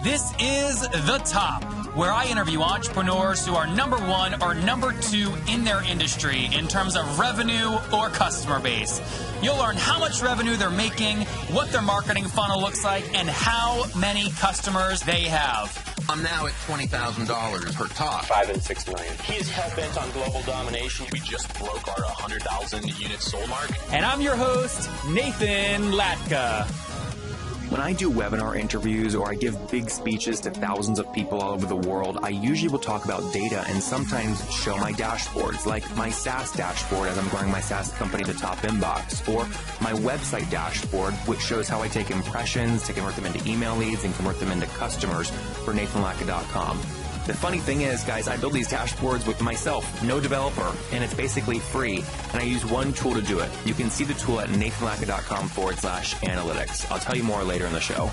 This is The Top, where I interview entrepreneurs who are number one or number two in their industry in terms of revenue or customer base. You'll learn how much revenue they're making, what their marketing funnel looks like, and how many customers they have. I'm now at $20,000 per top. 5 and 6 million. He is hell-bent on global domination. We just broke our 100,000 unit sold mark. And I'm your host, Nathan Latka. When I do webinar interviews or I give big speeches to thousands of people all over the world, I usually will talk about data and sometimes show my dashboards, like my SaaS dashboard as I'm growing my SaaS company to top inbox, or my website dashboard, which shows how I take impressions to convert them into email leads and convert them into customers for nathanlatka.com. The funny thing is, guys, I build these dashboards with myself, no developer, and it's basically free, and I use one tool to do it. You can see the tool at nathanlatka.com/analytics. I'll tell you more later in the show.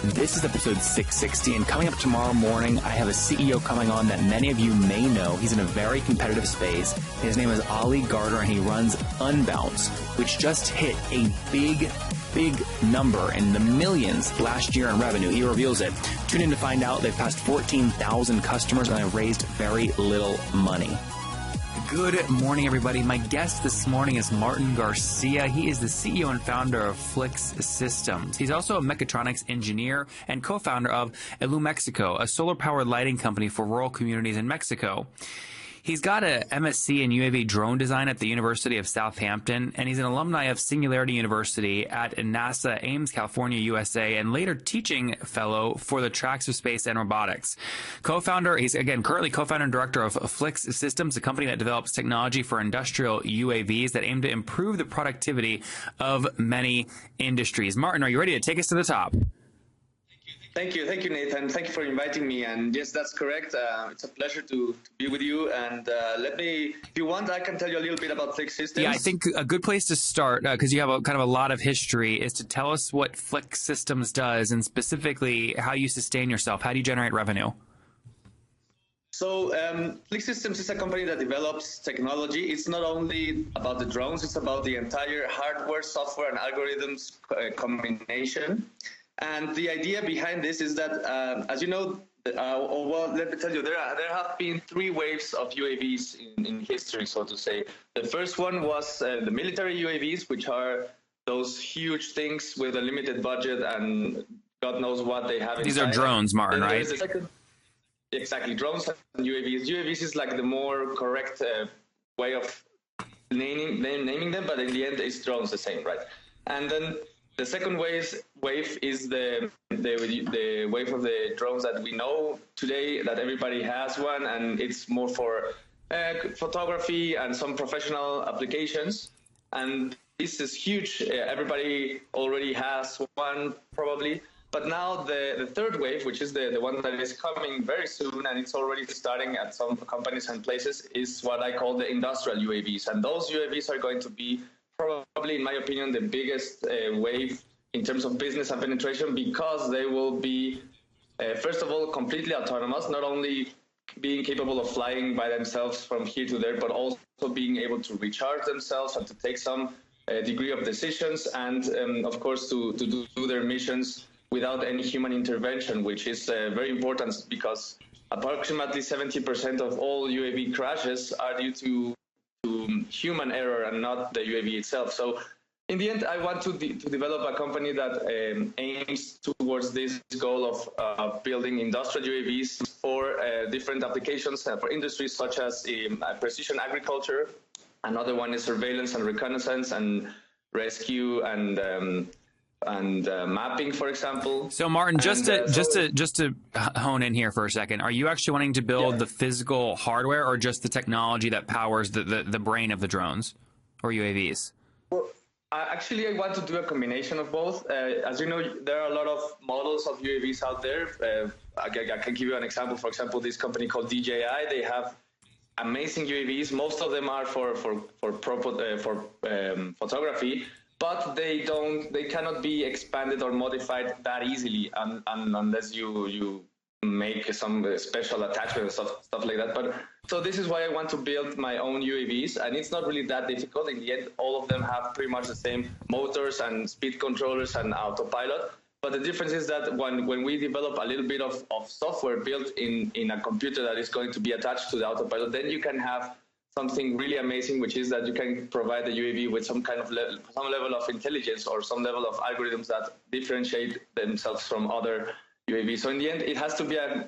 This is episode 660, and coming up tomorrow morning, I have a CEO coming on that many of you may know. He's in a very competitive space. His name is Ali Gardner, and he runs Unbounce, which just hit a big number in the millions last year in revenue. He reveals it. Tune in to find out. They've passed 14,000 customers and have raised very little money. Good morning, everybody. My guest this morning is Martin Garcia. He is the CEO and founder of FLYX.Systems. He's also a mechatronics engineer and co-founder of Mexico, a solar-powered lighting company for rural communities in Mexico. He's got a MSc in UAV drone design at the University of Southampton, and he's an alumni of Singularity University at NASA Ames, California, USA, and later teaching fellow for the tracks of space and robotics. He's currently co-founder and director of FLYX.Systems, a company that develops technology for industrial UAVs that aim to improve the productivity of many industries. Martin, are you ready to take us to the top? Thank you, Nathan. Thank you for inviting me. And yes, that's correct. It's a pleasure to be with you. And if you want, I can tell you a little bit about FLYX.Systems. Yeah, I think a good place to start, because you have kind of a lot of history, is to tell us what FLYX.Systems does and specifically how you sustain yourself. How do you generate revenue? So FLYX.Systems is a company that develops technology. It's not only about the drones, it's about the entire hardware, software, and algorithms combination. And the idea behind this is that, as you know, let me tell you, there have been 3 waves of UAVs in history, so to say. The first one was the military UAVs, which are those huge things with a limited budget and God knows what they have inside. These are drones, Martin, right? Exactly, drones and UAVs. UAVs is like the more correct way of naming them, but in the end, it's drones the same, right? And then the second wave is the wave of the drones that we know today, that everybody has one, and it's more for photography and some professional applications. And this is huge. Everybody already has one, probably. But now the third wave, which is the one that is coming very soon, and it's already starting at some companies and places, is what I call the industrial UAVs. And those UAVs are going to be probably, in my opinion, the biggest wave in terms of business and penetration, because they will be, first of all, completely autonomous, not only being capable of flying by themselves from here to there, but also being able to recharge themselves and to take some degree of decisions and, of course, to do their missions without any human intervention, which is very important because approximately 70% of all UAV crashes are due to human error and not the UAV itself. So in the end, I want to develop a company that aims towards this goal of building industrial UAVs for different applications for industries such as precision agriculture. Another one is surveillance and reconnaissance and rescue and mapping, for example. So Martin, just to hone in here for a second, are you actually wanting to build the physical hardware or just the technology that powers the brain of the drones or UAVs? Well, actually, I want to do a combination of both. As you know, there are a lot of models of UAVs out there. I can give you an example. For example, this company called DJI, they have amazing UAVs. Most of them are for photography, but they cannot be expanded or modified that easily unless you make some special attachments and stuff like that. But so this is why I want to build my own UAVs, and it's not really that difficult. In the end, all of them have pretty much the same motors and speed controllers and autopilot. But the difference is that when we develop a little bit of software built in a computer that is going to be attached to the autopilot, then you can have something really amazing, which is that you can provide the UAV with some kind of some level of intelligence or some level of algorithms that differentiate themselves from other UAVs. So in the end, it has to be a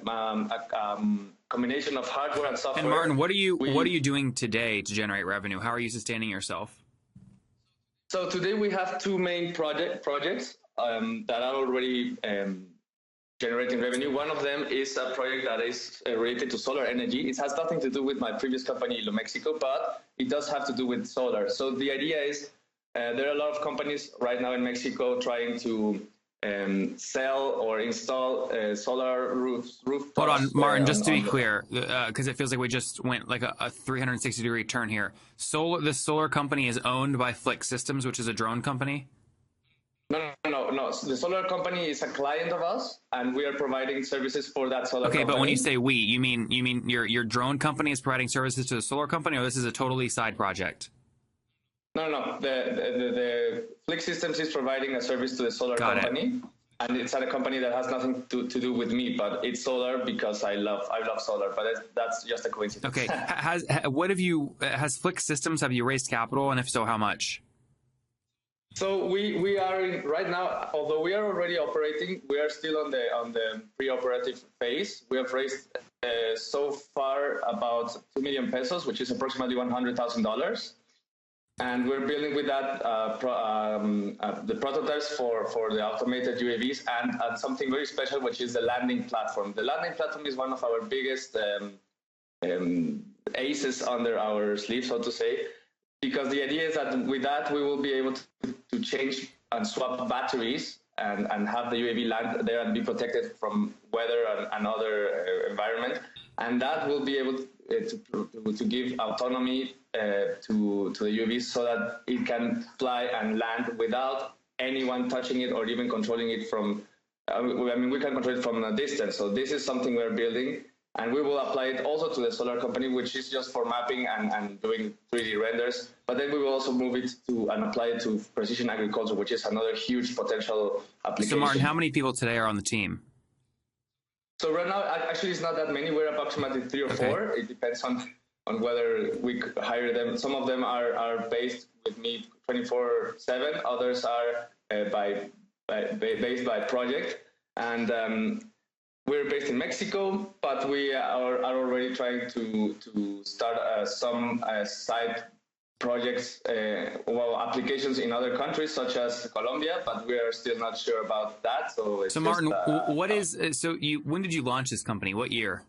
combination of hardware and software. And Martin, what are you doing today to generate revenue? How are you sustaining yourself? So today we have two main projects that are already generating revenue. One of them is a project that is related to solar energy. It has nothing to do with my previous company, Mexico, but it does have to do with solar. So the idea is there are a lot of companies right now in Mexico trying to sell or install solar rooftops. Hold on, Martin, just to be clear, because it feels like we just went like a 360-degree turn here. The solar company is owned by FLYX.Systems, which is a drone company? No. The solar company is a client of us, and we are providing services for that solar company. Okay, but when you say we, you mean your drone company is providing services to the solar company, or this is a totally side project? No. The FLYX.Systems is providing a service to the solar company, and it's a company that has nothing to do with me, but it's solar because I love solar. But that's just a coincidence. Okay. Has FLYX.Systems, have you raised capital, and if so, how much? So we are right now, although we are already operating, we are still on the preoperative phase. We have raised so far about 2 million pesos, which is approximately $100,000. And we're building with that the prototypes for the automated UAVs and something very special, which is the landing platform. The landing platform is one of our biggest aces under our sleeve, so to say, because the idea is that with that we will be able to change and swap batteries and have the UAV land there and be protected from weather and other environment. And that will be able to give autonomy to the UAV so that it can fly and land without anyone touching it or even controlling it from, we can control it from a distance. So this is something we're building, and we will apply it also to the solar company, which is just for mapping and doing 3D renders. But then we will also move it and apply it to precision agriculture, which is another huge potential application. So Martin, how many people today are on the team? So right now, actually, it's not that many. We're approximately 3 or 4. It depends on whether we hire them. Some of them are based with me 24/7. Others are based by project. And we're based in Mexico, but we are already trying to start some side projects, applications in other countries such as Colombia, but we are still not sure about that. So Martin, when did you launch this company? What year?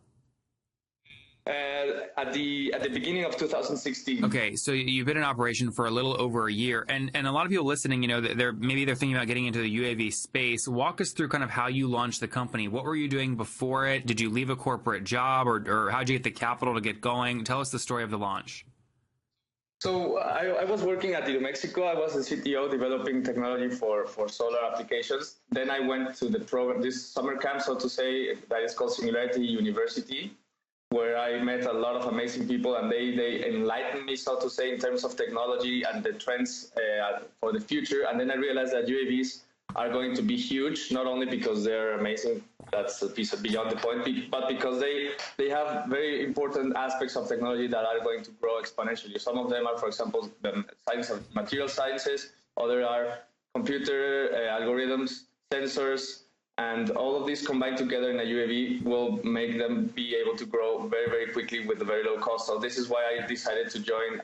At the beginning of 2016. Okay, so you've been in operation for a little over a year, and a lot of people listening, they're thinking about getting into the UAV space. Walk us through kind of how you launched the company. What were you doing before it? Did you leave a corporate job, or how did you get the capital to get going? Tell us the story of the launch. So I was working at Mexico. I was the CTO developing technology for solar applications. Then I went to the program, this summer camp, so to say, that is called Singularity University, where I met a lot of amazing people, and they enlightened me, so to say, in terms of technology and the trends for the future. And then I realized that UAVs are going to be huge, not only because they're amazing, that's a piece of beyond the point, but because they have very important aspects of technology that are going to grow exponentially. Some of them are, for example, the science of material sciences, other are computer algorithms, sensors, and all of these combined together in a UAV will make them be able to grow very, very quickly with a very low cost. So this is why I decided to join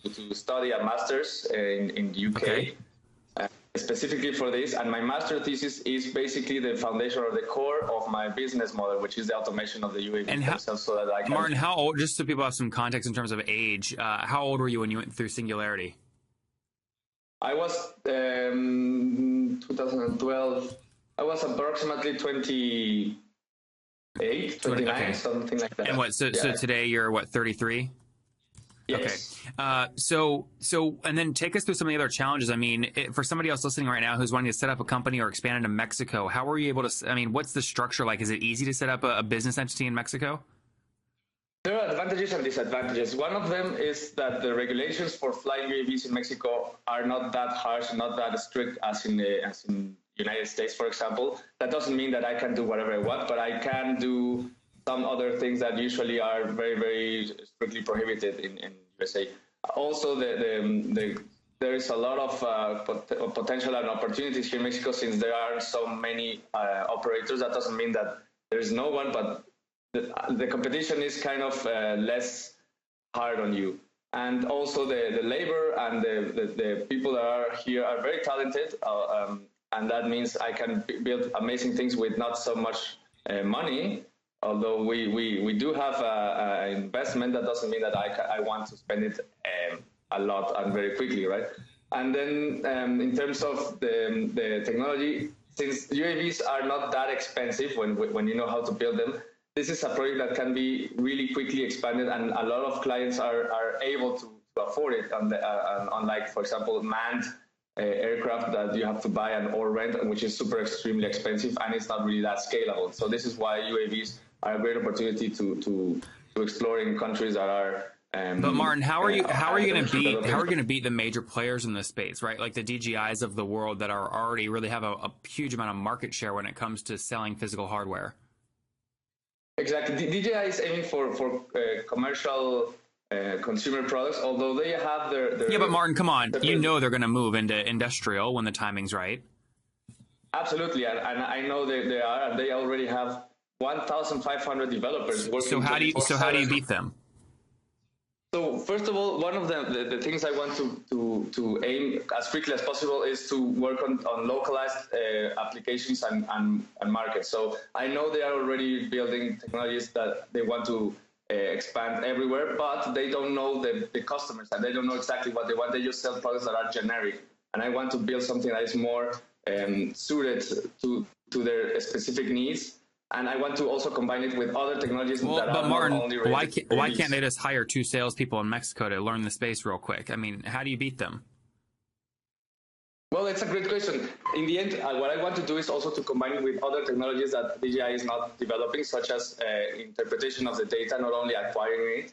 to study a master's in the UK. Okay. Specifically for this, and my master thesis is basically the foundation or the core of my business model, which is the automation of the UAV themselves, so that I can... Martin, how old, just so people have some context in terms of age, how old were you when you went through Singularity? I was 2012. I was approximately 28, 29, something like that. And what? So today you're what, 33? Yes. Okay. So and then take us through some of the other challenges. I mean, for somebody else listening right now who's wanting to set up a company or expand into Mexico, how were you able to, what's the structure like? Is it easy to set up a business entity in Mexico? There are advantages and disadvantages. One of them is that the regulations for flying UAVs in Mexico are not that harsh, not that strict as in United States, for example. That doesn't mean that I can do whatever I want, but I can do some other things that usually are very, very strictly prohibited in USA. Also, there is a lot of potential and opportunities here in Mexico, since there are so many operators. That doesn't mean that there is no one, but the competition is kind of less hard on you. And also the labor and the people that are here are very talented, and that means I can build amazing things with not so much money. Although we do have an investment, that doesn't mean that I want to spend it a lot and very quickly, right? And then in terms of the technology, since UAVs are not that expensive when you know how to build them, this is a project that can be really quickly expanded, and a lot of clients are able to afford it. Unlike, for example, manned aircraft that you have to buy or rent, which is super extremely expensive, and it's not really that scalable. So this is why UAVs are a great opportunity to explore in countries that are. But Martin, how are you going to beat the major players in this space, right? Like the DJIs of the world that are already really have a huge amount of market share when it comes to selling physical hardware. Exactly. DJI is aiming for commercial consumer products, although they have their. Yeah, but Martin, come on. You know they're going to move into industrial when the timing's right. Absolutely, and I know they are, and they already have 1,500 developers working. So how do you beat them? So first of all, one of the things I want to aim as quickly as possible is to work on localized applications and markets. So I know they are already building technologies that they want to expand everywhere, but they don't know the customers, and they don't know exactly what they want. They just sell products that are generic. And I want to build something that is more suited to their specific needs. And I want to also combine it with other technologies that are Martin, not only related to why can't they just hire 2 salespeople in Mexico to learn the space real quick? I mean, how do you beat them? Well, it's a great question. In the end, what I want to do is also to combine it with other technologies that DJI is not developing, such as interpretation of the data, not only acquiring it.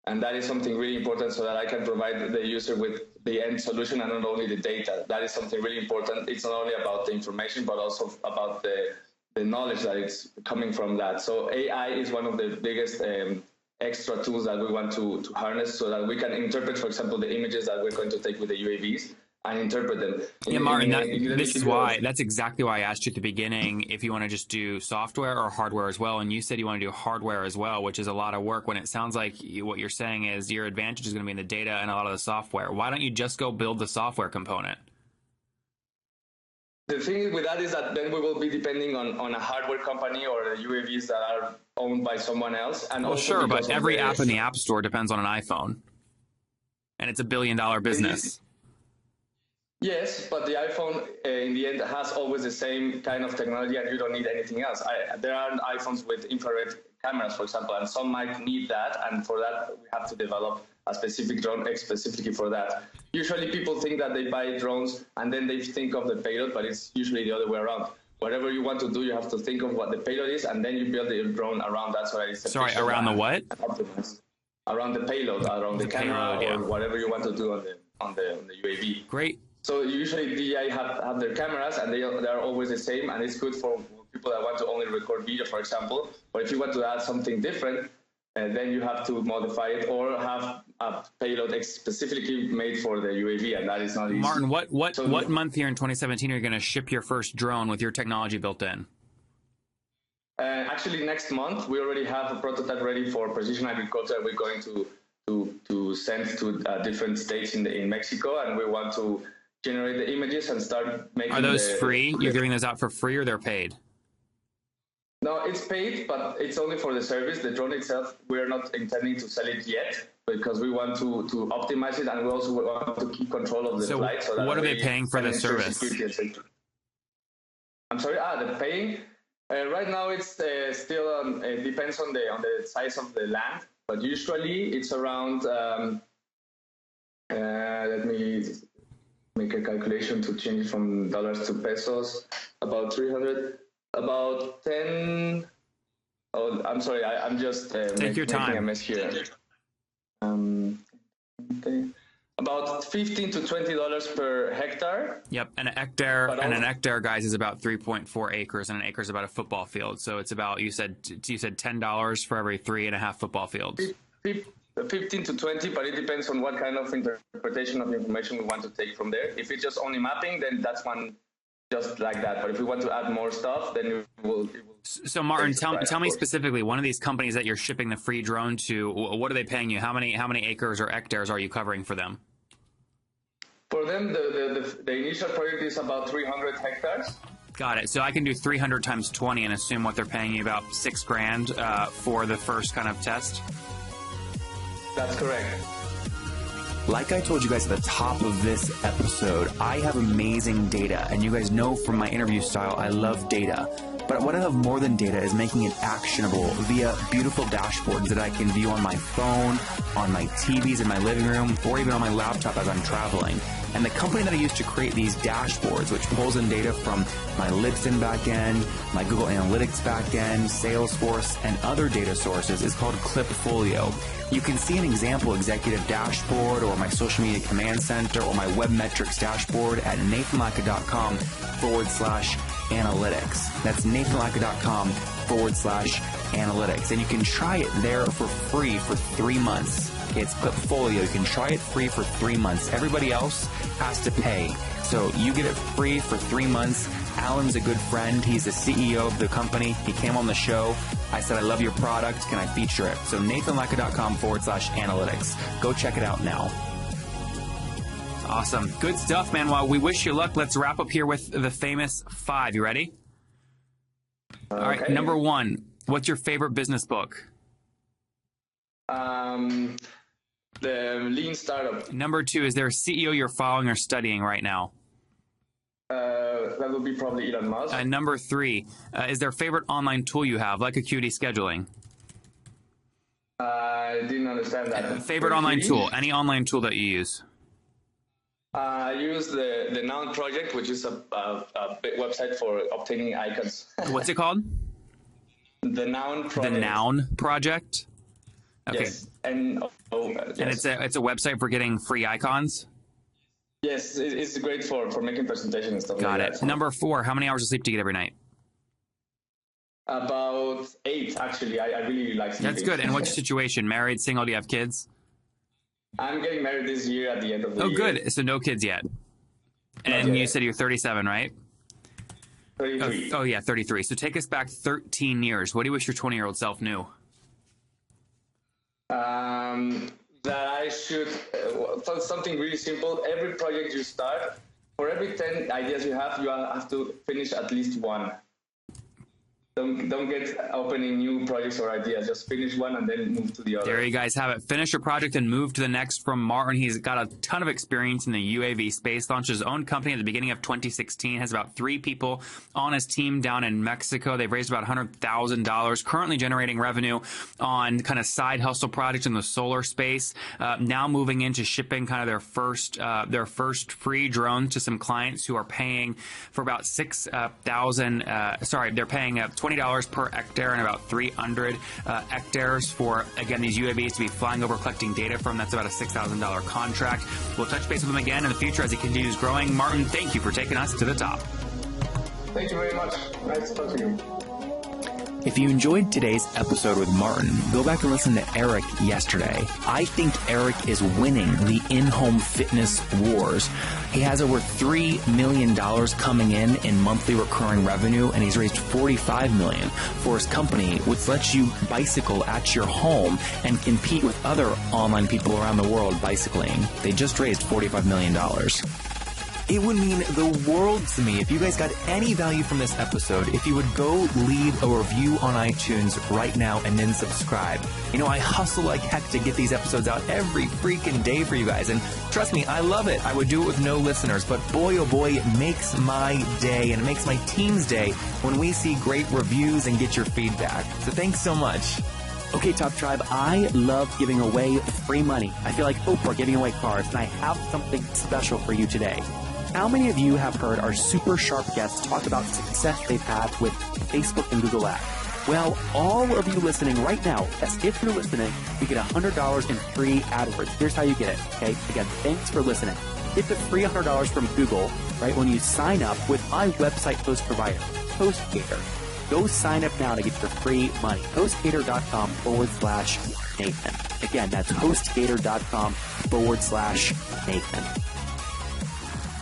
And that is something really important, so that I can provide the user with the end solution and not only the data. That is something really important. It's not only about the information, but also about the knowledge that it's coming from that. So AI is one of the biggest extra tools that we want to harness, so that we can interpret, for example, the images that we're going to take with the UAVs and interpret them. Yeah, Martin, that's exactly why I asked you at the beginning if you want to just do software or hardware as well. And you said you want to do hardware as well, which is a lot of work, when it sounds like what you're saying is your advantage is going to be in the data and a lot of the software. Why don't you just go build the software component? The thing with that is that then we will be depending on a hardware company or UAVs that are owned by someone else. And well, sure, but every app in the App Store depends on an iPhone. And it's $1 billion business. Yes, but the iPhone in the end has always the same kind of technology, and you don't need anything else. There are iPhones with infrared cameras, for example, and some might need that, and for that we have to develop a specific drone specifically for that. Usually people think that they buy drones and then they think of the payload, but it's usually the other way around. Whatever you want to do, you have to think of what the payload is, and then you build the drone around that. So it's sorry, around the what? Around the payload, around the camera, or whatever you want to do on the UAV. Great. So usually DJI have their cameras, and they are always the same, and it's good for people that want to only record video, for example. But if you want to add something different, then you have to modify it or have a payload specifically made for the UAV, and that is not easy. Martin, what month here in 2017 are you going to ship your first drone with your technology built in? Actually, next month we already have a prototype ready for precision agriculture. We're going to send to different states in Mexico, and we want to generate the images and start making. Are those free? You're giving those out for free, or they're paid? No, it's paid, but it's only for the service. The drone itself, we're not intending to sell it yet, because we want to optimize it, and we also want to keep control of the flight. So what are they paying for the service? I'm sorry. The paying right now it's still it depends on the size of the land, but usually it's around. Let me make a calculation to change it from dollars to pesos. About 300. About 10. Oh, I'm sorry. I'm just take your time. Making a mess here. Okay. About about $15 to $20 per hectare. Yep, and an hectare, guys, is about 3.4 acres, and an acre is about a football field. So it's about, you said $10 for every 3.5 football fields. 15 to 20, but it depends on what kind of interpretation of information we want to take from there. If it's just only mapping, then that's one just like that. But if we want to add more stuff, then it will. So Martin, tell me specifically, one of these companies that you're shipping the free drone to, what are they paying you? How many acres or hectares are you covering for them? For them, the initial project is about 300 hectares. Got it. So I can do 300 times 20 and assume what they're paying you about $6,000 for the first kind of test. That's correct. Like I told you guys at the top of this episode, I have amazing data, and you guys know from my interview style, I love data. But what I love more than data is making it actionable via beautiful dashboards that I can view on my phone, on my TVs in my living room, or even on my laptop as I'm traveling. And the company that I use to create these dashboards, which pulls in data from my Libsyn backend, my Google Analytics backend, Salesforce, and other data sources, is called Clipfolio. You can see an example executive dashboard or my social media command center or my web metrics dashboard at nathanlatka.com/analytics. That's nathanlatka.com/analytics. And you can try it there for free for 3 months. Okay, it's Clipfolio. You can try it free for 3 months. Everybody else has to pay. So you get it free for 3 months. Alan's a good friend. He's the CEO of the company. He came on the show. I said, I love your product. Can I feature it? So nathanlatka.com/analytics. Go check it out now. Awesome. Good stuff, man. Well, we wish you luck. Let's wrap up here with the famous 5. You ready? All right. Number 1, what's your favorite business book? The Lean Startup. Number 2, is there a CEO you're following or studying right now? That would be probably Elon Musk. Number 3, is there a favorite online tool you have, like Acuity Scheduling? I didn't understand that. Favorite online tool, any online tool that you use? I use the Noun project, which is a website for obtaining icons. What's it called? The Noun project. The Noun project? Okay. Yes. And it's a website for getting free icons? Yes, it's great for making presentations and stuff like that. Got it. Number 4, how many hours of sleep do you get every night? About 8, actually. I really like sleeping. That's good. And what's your situation? Married, single, do you have kids? I'm getting married this year at the end of the year. Oh, good. So no kids yet. And you said you're 37, right? 33. Oh, yeah, 33. So take us back 13 years. What do you wish your 20-year-old self knew? That I should, something really simple. Every project you start, for every 10 ideas you have to finish at least 1. Don't get opening new projects or ideas. Just finish one and then move to the other. There you guys have it. Finish your project and move to the next from Martin. He's got a ton of experience in the UAV space. Launched his own company at the beginning of 2016. Has about 3 people on his team down in Mexico. They've raised about $100,000. Currently generating revenue on kind of side hustle projects in the solar space. Now moving into shipping kind of their first free drone to some clients who are paying for about they're paying $20 per hectare and about 300 hectares for, again, these UAVs to be flying over collecting data from. That's about a $6,000 contract. We'll touch base with him again in the future as he continues growing. Martin, thank you for taking us to the top. Thank you very much. Nice to talk to you. If you enjoyed today's episode with Martin, go back and listen to Eric yesterday. I think Eric is winning the in-home fitness wars. He has over $3 million coming in monthly recurring revenue, and he's raised $45 million for his company, which lets you bicycle at your home and compete with other online people around the world bicycling. They just raised $45 million. It would mean the world to me if you guys got any value from this episode, if you would go leave a review on iTunes right now and then subscribe. You know, I hustle like heck to get these episodes out every freaking day for you guys, and trust me, I love it. I would do it with no listeners, but boy, oh boy, it makes my day, and it makes my team's day when we see great reviews and get your feedback. So thanks so much. Okay, Top Tribe, I love giving away free money. I feel like Oprah giving away cards, and I have something special for you today. How many of you have heard our super sharp guests talk about success they've had with Facebook and Google Ads? Well, all of you listening right now, yes, if you're listening, you get $100 in free AdWords. Here's how you get it, okay? Again, thanks for listening. Get the free $100 from Google, right, when you sign up with my website host provider, HostGator. Go sign up now to get your free money. HostGator.com/Nathan. Again, that's HostGator.com/Nathan.